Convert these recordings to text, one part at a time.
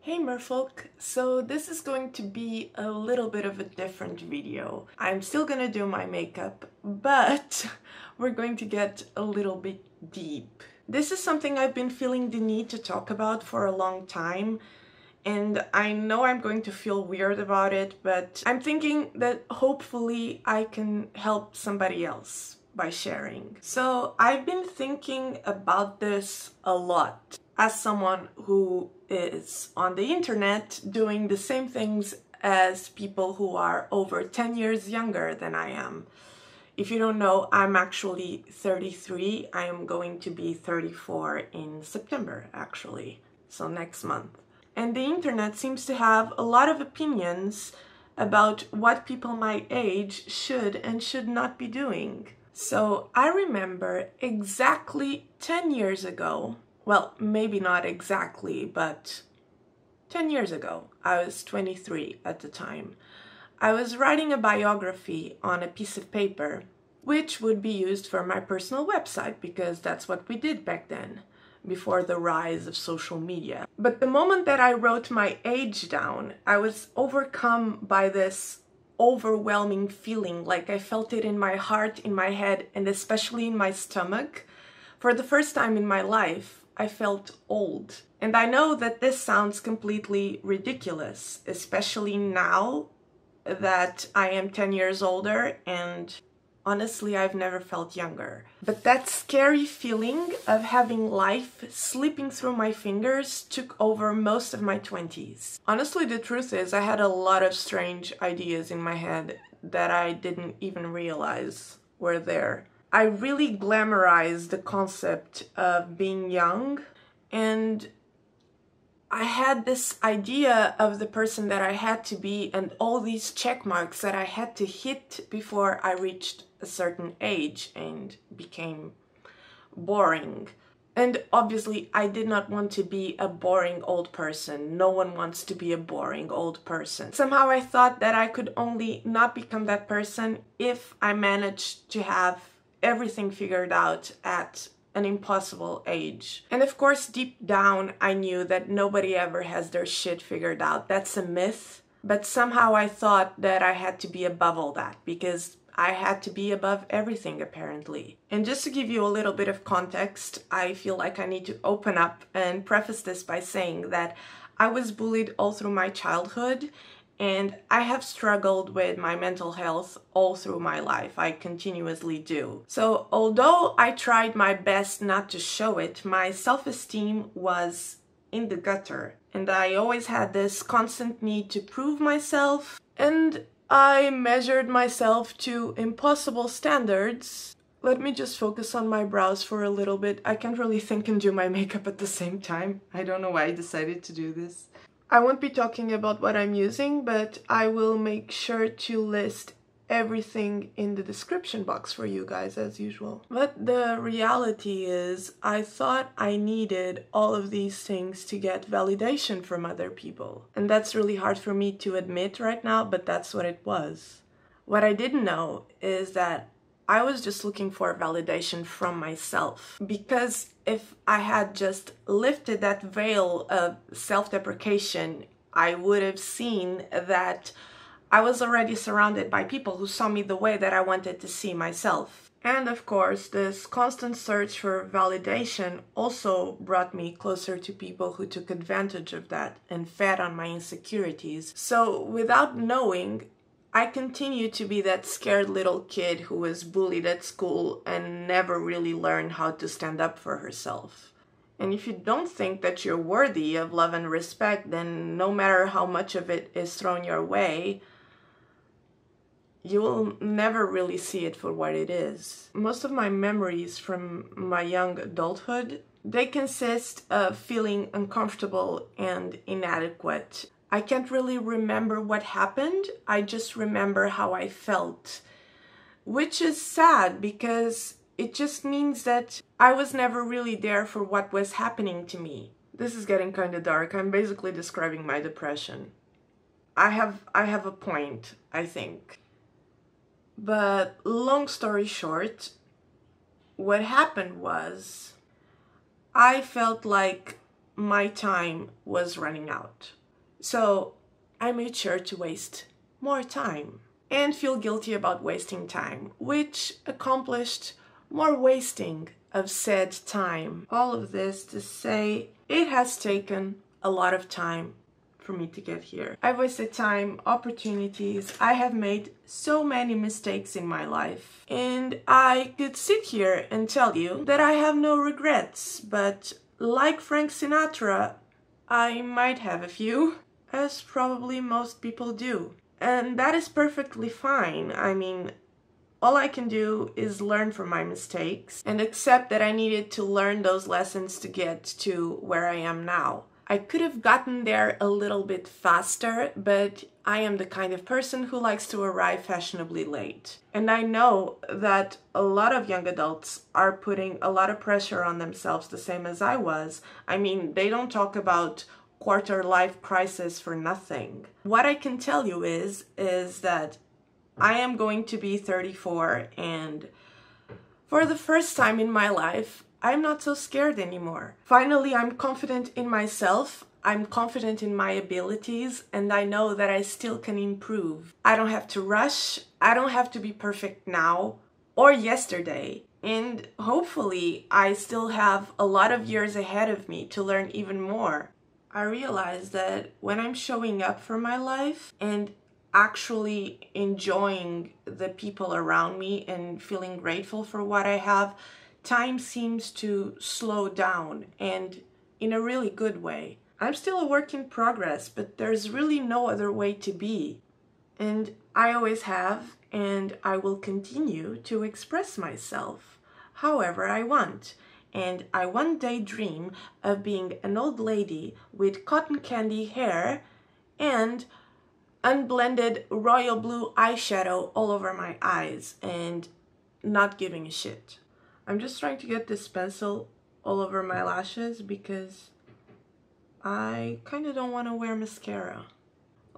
Hey merfolk, so this is going to be a little bit of a different video. I'm still gonna do my makeup, but we're going to get a little bit deep. This is something I've been feeling the need to talk about for a long time, and I know I'm going to feel weird about it, but I'm thinking that hopefully I can help somebody else by sharing. So I've been thinking about this a lot as someone who is on the internet doing the same things as people who are over 10 years younger than I am. If you don't know, I'm actually 33. I am going to be 34 in September, actually, so next month. And the internet seems to have a lot of opinions about what people my age should and should not be doing. So I remember exactly 10 years ago, well, maybe not exactly, but 10 years ago, I was 23 at the time. I was writing a biography on a piece of paper, which would be used for my personal website, because that's what we did back then, before the rise of social media. But the moment that I wrote my age down, I was overcome by this overwhelming feeling, like I felt it in my heart, in my head, and especially in my stomach. For the first time in my life, I felt old. And I know that this sounds completely ridiculous, especially now that I am 10 years older, and honestly, I've never felt younger. But that scary feeling of having life slipping through my fingers took over most of my 20s. Honestly, the truth is, I had a lot of strange ideas in my head that I didn't even realize were there. I really glamorized the concept of being young, and I had this idea of the person that I had to be and all these check marks that I had to hit before I reached a certain age and became boring. And obviously, I did not want to be a boring old person. No one wants to be a boring old person. Somehow I thought that I could only not become that person if I managed to have everything figured out at an impossible age. And of course, deep down, I knew that nobody ever has their shit figured out. That's a myth. But somehow I thought that I had to be above all that, because I had to be above everything, apparently. And just to give you a little bit of context, I feel like I need to open up and preface this by saying that I was bullied all through my childhood, and I have struggled with my mental health all through my life. I continuously do. So although I tried my best not to show it, my self-esteem was in the gutter. And I always had this constant need to prove myself. And I measured myself to impossible standards. Let me just focus on my brows for a little bit. I can't really think and do my makeup at the same time. I don't know why I decided to do this. I won't be talking about what I'm using, but I will make sure to list everything in the description box for you guys as usual. But the reality is, I thought I needed all of these things to get validation from other people. And that's really hard for me to admit right now, but that's what it was. What I didn't know is that I was just looking for validation from myself, because if I had just lifted that veil of self-deprecation, I would have seen that I was already surrounded by people who saw me the way that I wanted to see myself. And of course, this constant search for validation also brought me closer to people who took advantage of that and fed on my insecurities. So without knowing, I continued to be that scared little kid who was bullied at school and never really learned how to stand up for herself. And if you don't think that you're worthy of love and respect, then no matter how much of it is thrown your way, you will never really see it for what it is. Most of my memories from my young adulthood, they consist of feeling uncomfortable and inadequate. I can't really remember what happened, I just remember how I felt. Which is sad, because it just means that I was never really there for what was happening to me. This is getting kind of dark. I'm basically describing my depression. I have a point, I think. But long story short, what happened was I felt like my time was running out. So I made sure to waste more time and feel guilty about wasting time, which accomplished more wasting of said time. All of this to say it has taken a lot of time for me to get here. I've wasted time, opportunities. I have made so many mistakes in my life. And I could sit here and tell you that I have no regrets, but like Frank Sinatra, I might have a few, as probably most people do. And that is perfectly fine. I mean, all I can do is learn from my mistakes and accept that I needed to learn those lessons to get to where I am now. I could have gotten there a little bit faster, but I am the kind of person who likes to arrive fashionably late. And I know that a lot of young adults are putting a lot of pressure on themselves, the same as I was. I mean, they don't talk about quarter-life crisis for nothing. What I can tell you is that I am going to be 34, and for the first time in my life, I'm not so scared anymore. Finally, I'm confident in myself, I'm confident in my abilities, and I know that I still can improve. I don't have to rush, I don't have to be perfect now or yesterday, and hopefully I still have a lot of years ahead of me to learn even more. I realize that when I'm showing up for my life and actually enjoying the people around me and feeling grateful for what I have, time seems to slow down, and in a really good way. I'm still a work in progress, but there's really no other way to be. And I always have, and I will continue to express myself however I want. And I one day dream of being an old lady with cotton candy hair and unblended royal blue eyeshadow all over my eyes and not giving a shit. I'm just trying to get this pencil all over my lashes because I kind of don't want to wear mascara.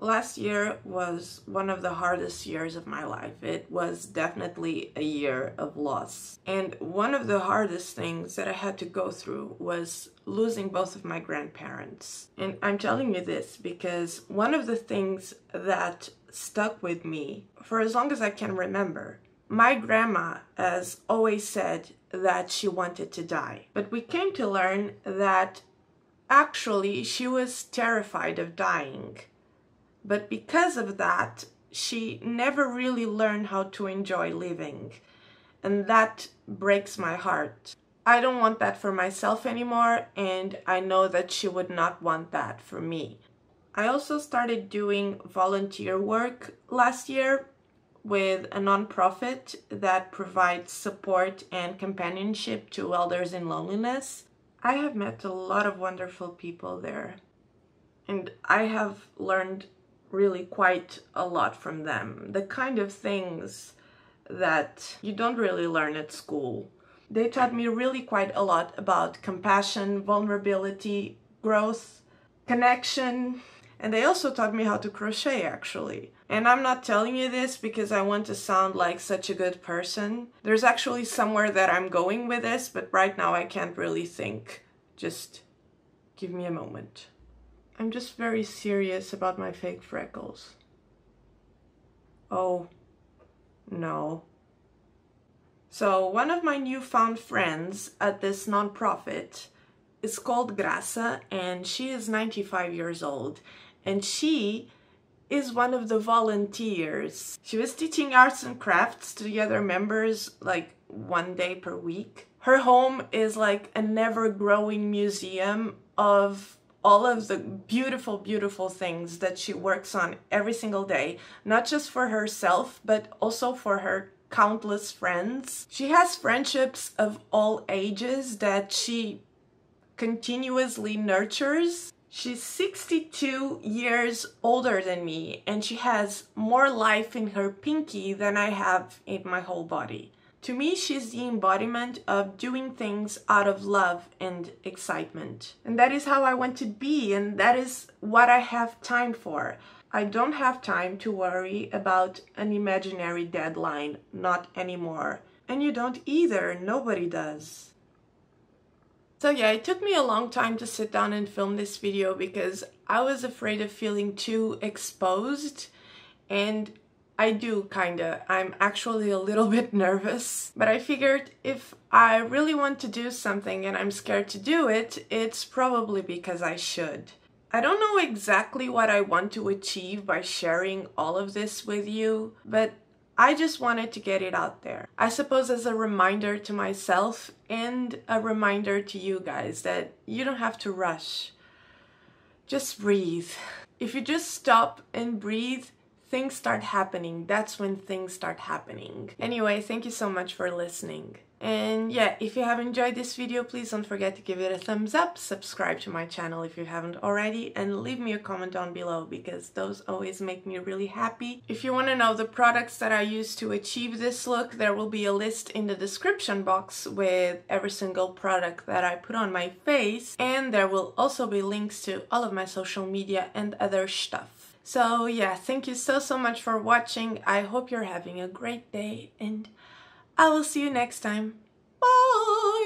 Last year was one of the hardest years of my life. It was definitely a year of loss. And one of the hardest things that I had to go through was losing both of my grandparents. And I'm telling you this because one of the things that stuck with me for as long as I can remember, my grandma has always said that she wanted to die. But we came to learn that actually she was terrified of dying. But because of that, she never really learned how to enjoy living. And that breaks my heart. I don't want that for myself anymore, and I know that she would not want that for me. I also started doing volunteer work last year with a nonprofit that provides support and companionship to elders in loneliness. I have met a lot of wonderful people there, and I have learned really quite a lot from them. The kind of things that you don't really learn at school. They taught me really quite a lot about compassion, vulnerability, growth, connection, and they also taught me how to crochet actually. And I'm not telling you this because I want to sound like such a good person. There's actually somewhere that I'm going with this, but right now I can't really think. Just give me a moment. I'm just very serious about my fake freckles. Oh, no. So one of my newfound friends at this nonprofit is called Graça, and she is 95 years old, and she is one of the volunteers. She was teaching arts and crafts to the other members like one day per week. Her home is like a never-growing museum of all of the beautiful, beautiful things that she works on every single day, not just for herself, but also for her countless friends. She has friendships of all ages that she continuously nurtures. She's 62 years older than me, and she has more life in her pinky than I have in my whole body. To me, she's the embodiment of doing things out of love and excitement. And that is how I want to be, and that is what I have time for. I don't have time to worry about an imaginary deadline, not anymore. And you don't either, nobody does. So yeah, it took me a long time to sit down and film this video because I was afraid of feeling too exposed, and I do kinda. I'm actually a little bit nervous, but I figured if I really want to do something and I'm scared to do it, it's probably because I should. I don't know exactly what I want to achieve by sharing all of this with you, but I just wanted to get it out there. I suppose as a reminder to myself and a reminder to you guys that you don't have to rush. Just breathe. If you just stop and breathe, things start happening. That's when things start happening. Anyway, thank you so much for listening. And yeah, if you have enjoyed this video, please don't forget to give it a thumbs up, subscribe to my channel if you haven't already, and leave me a comment down below because those always make me really happy. If you want to know the products that I use to achieve this look, there will be a list in the description box with every single product that I put on my face, and there will also be links to all of my social media and other stuff. So yeah, thank you so much for watching. I hope you're having a great day, and I will see you next time. Bye!